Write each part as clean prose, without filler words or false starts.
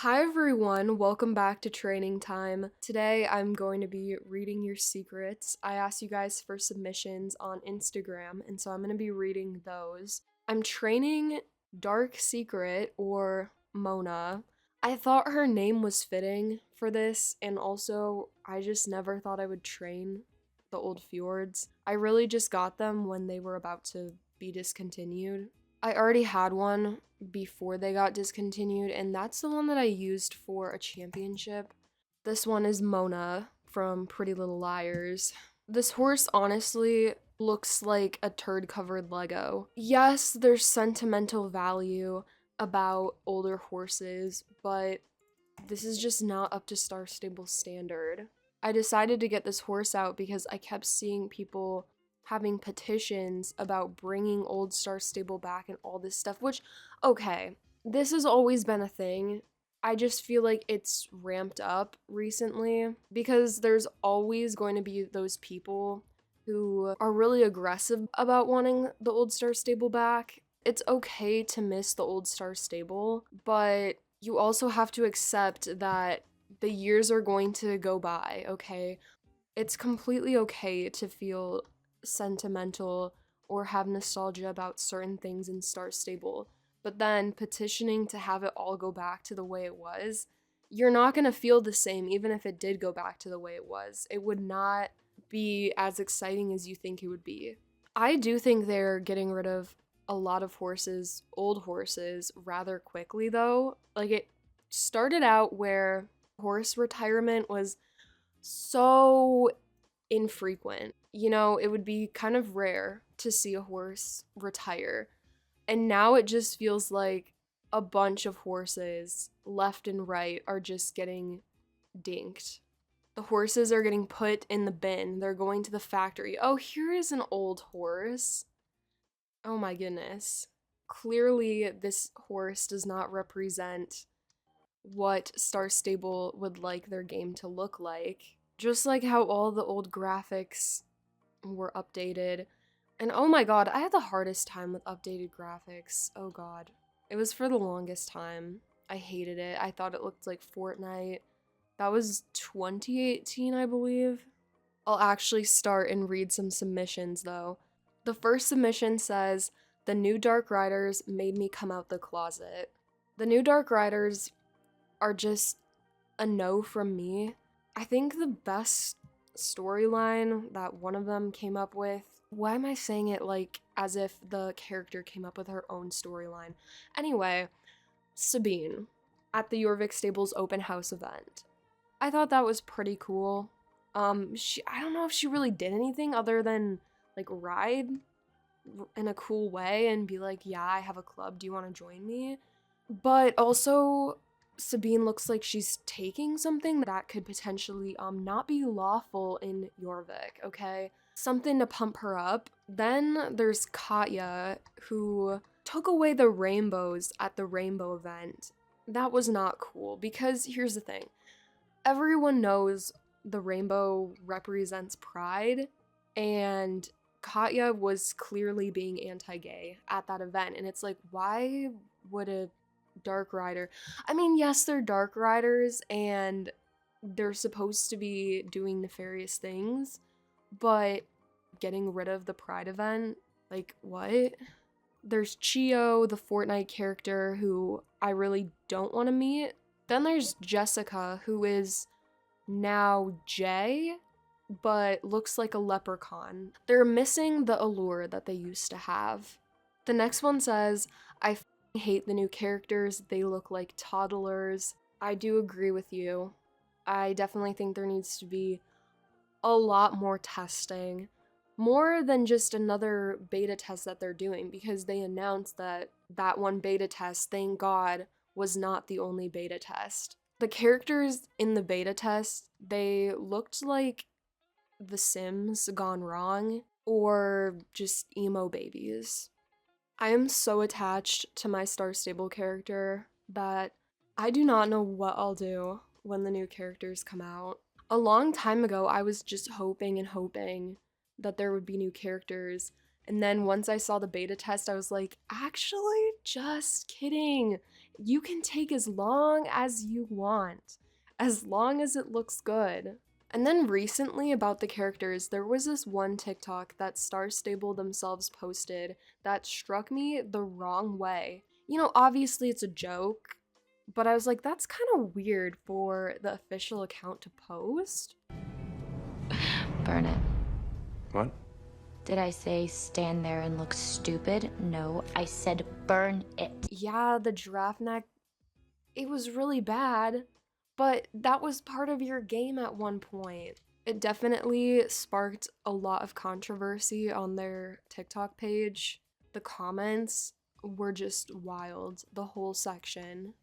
Hi everyone, welcome back to Training Time. Today I'm going to be reading your secrets. I asked you guys for submissions on Instagram, and so I'm going to be reading those. I'm training Dark Secret, or Mona. I thought her name was fitting for this, and also I just never thought I would train the old fjords. I really just got them when they were about to be discontinued. I already had one before they got discontinued, and that's the one that I used for a championship. This one is Mona from Pretty Little Liars. This horse honestly looks like a turd covered Lego. Yes, there's sentimental value about older horses, but this is just not up to Star Stable standard. I decided to get this horse out because I kept seeing people having petitions about bringing Old Star Stable back and all this stuff, which, okay, this has always been a thing. I just feel like it's ramped up recently because there's always going to be those people who are really aggressive about wanting the Old Star Stable back. It's okay to miss the Old Star Stable, but you also have to accept that the years are going to go by, okay? It's completely okay to feel sentimental or have nostalgia about certain things in Star Stable, but then petitioning to have it all go back to the way it was, you're not going to feel the same even if it did go back to the way it was. It would not be as exciting as you think it would be. I do think they're getting rid of a lot of horses, old horses, rather quickly though. Like it started out where horse retirement was so infrequent. You know, it would be kind of rare to see a horse retire. And now it just feels like a bunch of horses left and right are just getting dinked. The horses are getting put in the bin. They're going to the factory. Oh, here is an old horse. Oh my goodness. Clearly, this horse does not represent what Star Stable would like their game to look like. Just like how all the old graphics were updated. And oh my god, I had the hardest time with updated graphics. Oh god. It was for the longest time. I hated it. I thought it looked like Fortnite. That was 2018, I believe. I'll actually start and read some submissions though. The first submission says, "The new Dark Riders made me come out the closet." The new Dark Riders are just a no from me. I think the best storyline that one of them came up with, why am I saying it like as if the character came up with her own storyline? Anyway, Sabine at the Jorvik Stables open house event. I thought that was pretty cool. I don't know if she really did anything other than like ride in a cool way and be like, yeah, I have a club, do you want to join me? But also, Sabine looks like she's taking something that could potentially not be lawful in Jorvik, okay? Something to pump her up. Then there's Katya, who took away the rainbows at the rainbow event. That was not cool because here's the thing. Everyone knows the rainbow represents pride, and Katya was clearly being anti-gay at that event, and it's like, why would a Dark Rider. I mean, yes, they're Dark Riders and they're supposed to be doing nefarious things, but getting rid of the Pride event, like, what? There's Chio, the Fortnite character, who I really don't want to meet. Then there's Jessica, who is now Jay, but looks like a leprechaun. They're missing the allure that they used to have. The next one says, "I hate the new characters. They look like toddlers." I do agree with you. I definitely think there needs to be a lot more testing. More than just another beta test that they're doing, because they announced that that one beta test, thank God, was not the only beta test. The characters in the beta test, they looked like The Sims gone wrong, or just emo babies. I am so attached to my Star Stable character that I do not know what I'll do when the new characters come out. A long time ago, I was just hoping and hoping that there would be new characters, And then once I saw the beta test, I was like, actually, just kidding. You can take as long as you want, as long as it looks good. And then recently about the characters, there was this one TikTok that Star Stable themselves posted that struck me the wrong way. You know, obviously it's a joke, but I was like, that's kind of weird for the official account to post. Burn it. What? Did I say stand there and look stupid? No, I said burn it. Yeah, the giraffe neck, it was really bad, but that was part of your game at one point. It definitely sparked a lot of controversy on their TikTok page. The comments were just wild, the whole section.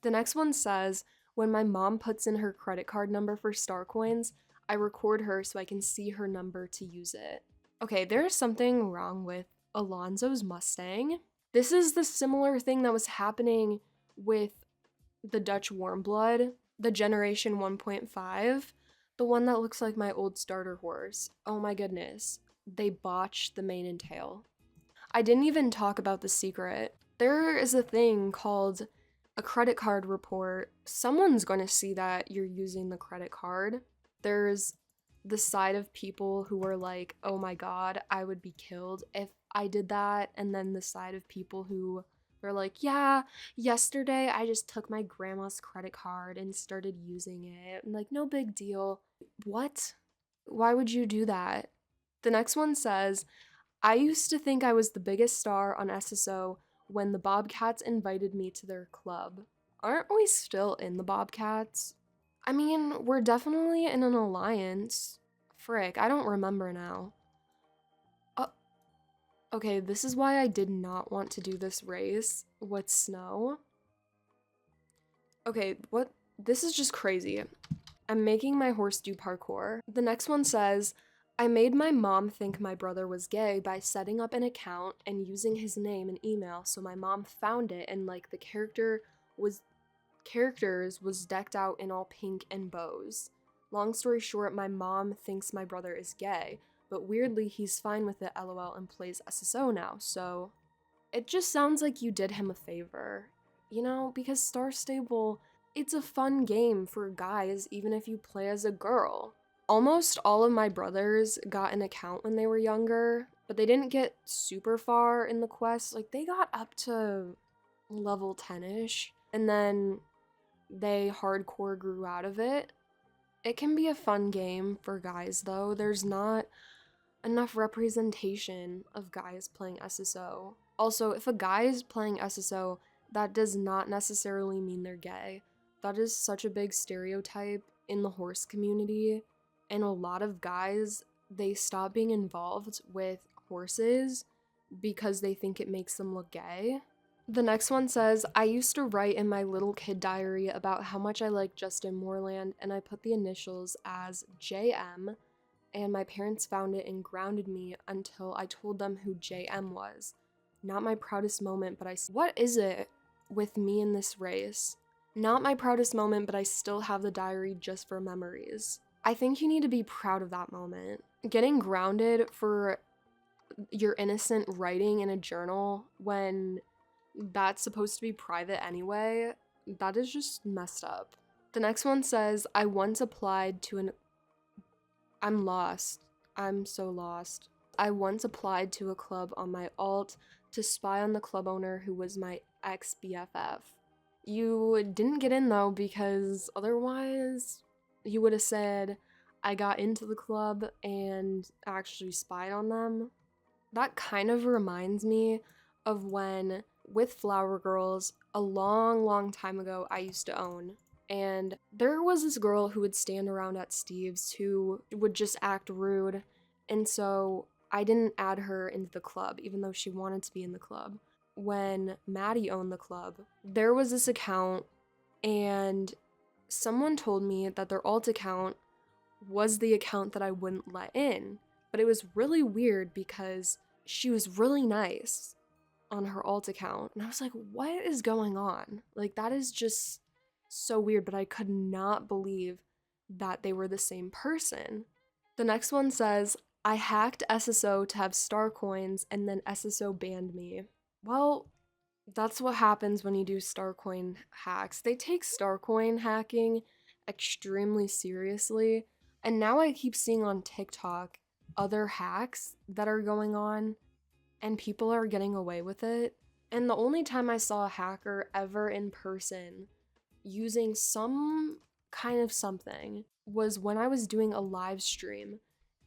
The next one says, when my mom puts in her credit card number for Star Coins, I record her so I can see her number to use it. Okay, there's something wrong with Alonzo's Mustang. This is the similar thing that was happening with the Dutch Warmblood, the Generation 1.5, the one that looks like my old starter horse. Oh my goodness. They botched the mane and tail. I didn't even talk about the secret. There is a thing called a credit card report. Someone's going to see that you're using the credit card. There's the side of people who were like, oh my god, I would be killed if I did that. And then the side of people who were like, yeah, yesterday I just took my grandma's credit card and started using it. And like, no big deal. What? Why would you do that? The next one says, I used to think I was the biggest star on SSO when the Bobcats invited me to their club. Aren't we still in the Bobcats? I mean, we're definitely in an alliance. Frick, I don't remember now. Okay, this is why I did not want to do this race with snow. Okay, what? This is just crazy. I'm making my horse do parkour. The next one says, I made my mom think my brother was gay by setting up an account and using his name and email, so my mom found it and like the characters was decked out in all pink and bows. Long story short, my mom thinks my brother is gay, but weirdly he's fine with it LOL and plays SSO now, so it just sounds like you did him a favor. You know, because Star Stable, it's a fun game for guys even if you play as a girl. Almost all of my brothers got an account when they were younger, but they didn't get super far in the quest. Like, they got up to level 10-ish, and then they hardcore grew out of it. It can be a fun game for guys, though. There's not enough representation of guys playing SSO. Also, if a guy is playing SSO, that does not necessarily mean they're gay. That is such a big stereotype in the horse community, and a lot of guys, they stop being involved with horses because they think it makes them look gay. The next one says, I used to write in my little kid diary about how much I like Justin Moreland, and I put the initials as JM, and my parents found it and grounded me until I told them who JM was. Not my proudest moment, but what is it with me in this race? Not my proudest moment, but I still have the diary just for memories. I think you need to be proud of that moment. Getting grounded for your innocent writing in a journal when that's supposed to be private anyway, that is just messed up. The next one says, I once applied to an... I'm lost. I'm so lost. I once applied to a club on my alt to spy on the club owner who was my ex-BFF. You didn't get in though, because otherwise you would have said, I got into the club and actually spied on them. That kind of reminds me of when, with Flower Girls, a long time ago, I used to own. And there was this girl who would stand around at Steve's who would just act rude. And so I didn't add her into the club, even though she wanted to be in the club. When Maddie owned the club, there was this account, and someone told me that their alt account was the account that I wouldn't let in. But it was really weird because she was really nice on her alt account. And I was like, what is going on? Like, that is just so weird, but I could not believe that they were the same person. The next one says, I hacked SSO to have star coins and then SSO banned me. Well, that's what happens when you do star coin hacks. They take star coin hacking extremely seriously. And now I keep seeing on TikTok other hacks that are going on and people are getting away with it. And the only time I saw a hacker ever in person using some kind of something was when I was doing a live stream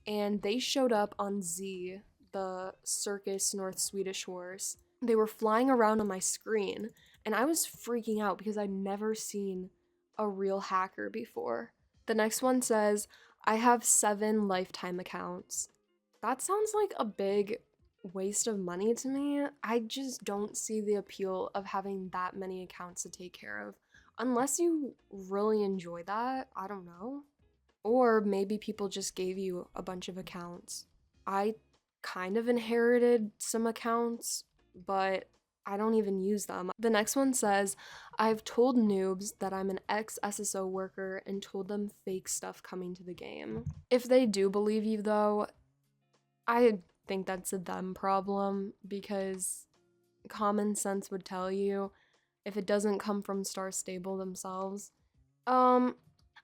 and they showed up on Z, the circus North Swedish horse. They were flying around on my screen and I was freaking out because I'd never seen a real hacker before. The next one says, I have 7 lifetime accounts. That sounds like a big waste of money to me. I just don't see the appeal of having that many accounts to take care of. Unless you really enjoy that, I don't know. Or maybe people just gave you a bunch of accounts. I kind of inherited some accounts, but I don't even use them. The next one says, I've told noobs that I'm an ex-SSO worker and told them fake stuff coming to the game. If they do believe you though, I think that's a them problem because common sense would tell you if it doesn't come from Star Stable themselves.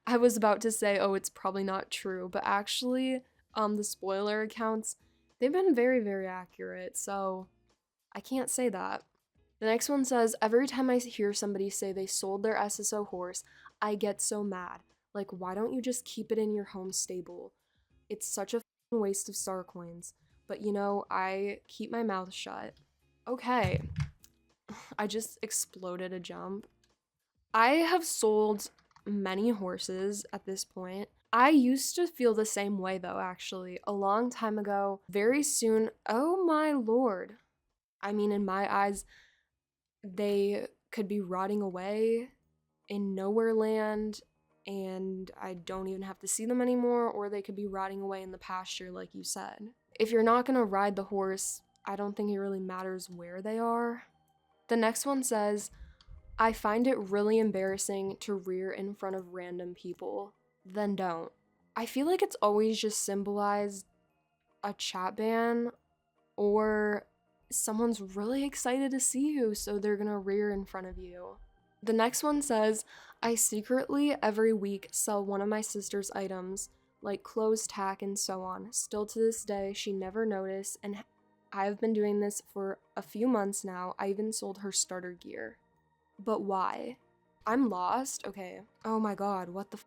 I was about to say, oh, it's probably not true, but actually, the spoiler accounts, they've been very, very accurate, so I can't say that. The next one says, every time I hear somebody say they sold their SSO horse, I get so mad. Like, why don't you just keep it in your home stable? It's such a waste of star coins. But you know, I keep my mouth shut. Okay, I just exploded a jump. I have sold many horses at this point. I used to feel the same way though, actually, a long time ago. Very soon, oh my lord. I mean, in my eyes, they could be rotting away in nowhere land and I don't even have to see them anymore, or they could be rotting away in the pasture, like you said. If you're not gonna ride the horse, I don't think it really matters where they are. The next one says, I find it really embarrassing to rear in front of random people. Then don't. I feel like it's always just symbolized a chat ban or someone's really excited to see you, so they're gonna rear in front of you. The next one says, I secretly every week sell one of my sister's items, like clothes, tack, and so on. Still to this day, she never noticed, and I've been doing this for a few months now. I even sold her starter gear. But why? I'm lost. Okay. Oh my god, what the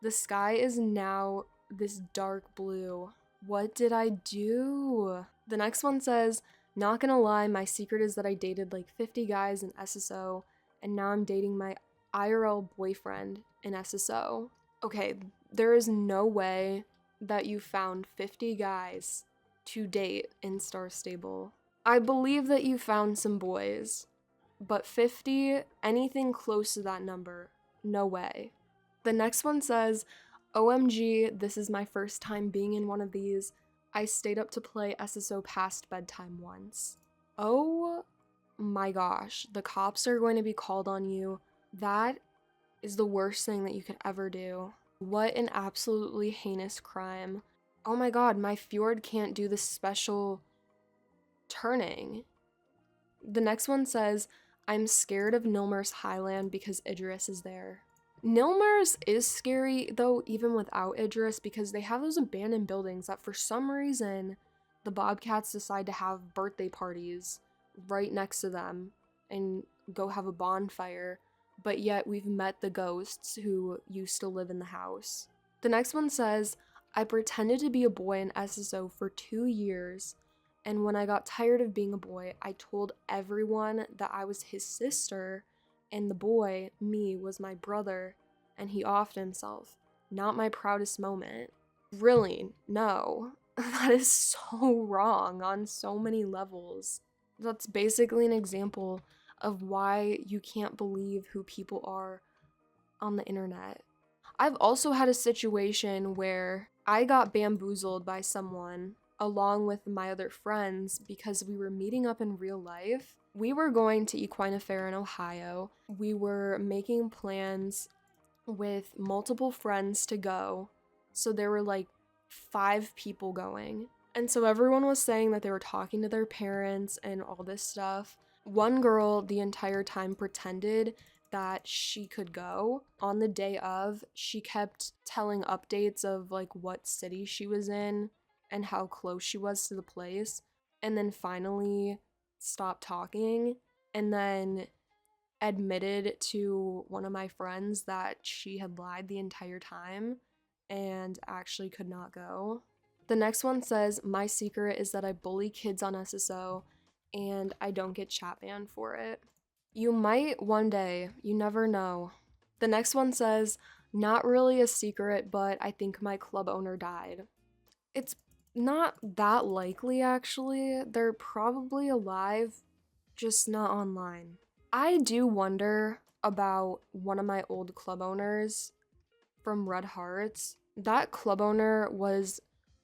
The sky is now this dark blue. What did I do? The next one says, not gonna lie, my secret is that I dated like 50 guys in SSO, and now I'm dating my IRL boyfriend in SSO. Okay, there is no way that you found 50 guys to date in Star Stable. I believe that you found some boys, but 50, anything close to that number, no way. The next one says, OMG, this is my first time being in one of these. I stayed up to play SSO past bedtime once. Oh my gosh, the cops are going to be called on you. That is the worst thing that you could ever do. What an absolutely heinous crime. Oh my god, my Fjord can't do the special turning. The next one says, I'm scared of Nilmer's Highland because Idris is there. Nilmer's is scary though, even without Idris, because they have those abandoned buildings that for some reason the Bobcats decide to have birthday parties right next to them and go have a bonfire, but yet we've met the ghosts who used to live in the house. The next one says, I pretended to be a boy in SSO for 2 years, and when I got tired of being a boy, I told everyone that I was his sister, and the boy, me, was my brother, and he offed himself. Not my proudest moment. Really, no. That is so wrong on so many levels. That's basically an example of why you can't believe who people are on the internet. I've also had a situation where I got bamboozled by someone along with my other friends because we were meeting up in real life. We were going to Equina Fair in Ohio. We were making plans with multiple friends to go. So there were like 5 people going. And so everyone was saying that they were talking to their parents and all this stuff. One girl the entire time pretended that she could go. On the day of, she kept telling updates of like what city she was in and how close she was to the place, and then finally stopped talking and then admitted to one of my friends that she had lied the entire time and actually could not go. The next one says, my secret is that I bully kids on SSO and I don't get chat banned for it. You might one day, you never know. The next one says, not really a secret, but I think my club owner died. It's not that likely, actually. They're probably alive, just not online. I do wonder about one of my old club owners from Red Hearts. That club owner was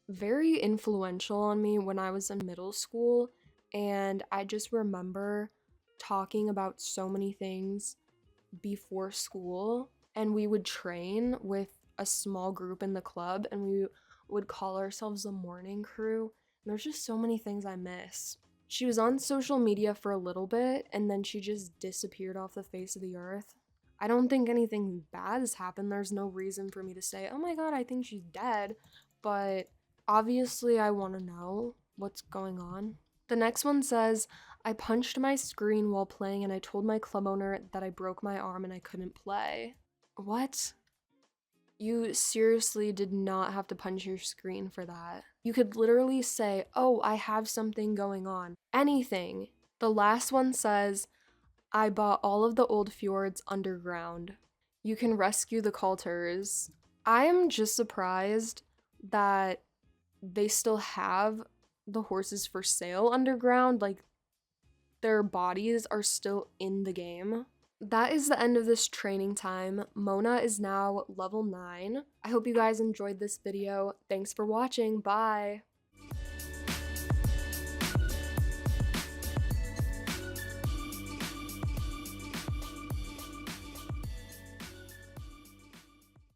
very influential on me when I was in middle school, and I just remember talking about so many things before school, and we would train with a small group in the club, and we would call ourselves the morning crew. And there's just so many things I miss. She was on social media for a little bit, and then she just disappeared off the face of the earth. I don't think anything bad has happened. There's no reason for me to say, oh my god, I think she's dead. But obviously, I want to know what's going on. The next one says, I punched my screen while playing and I told my club owner that I broke my arm and I couldn't play. What? You seriously did not have to punch your screen for that. You could literally say, oh, I have something going on. Anything. The last one says, I bought all of the old fjords underground. You can rescue the culters. I am just surprised that they still have the horses for sale underground. Like, their bodies are still in the game. That is the end of this training time. Mona is now level 9. I hope you guys enjoyed this video. Thanks for watching. Bye!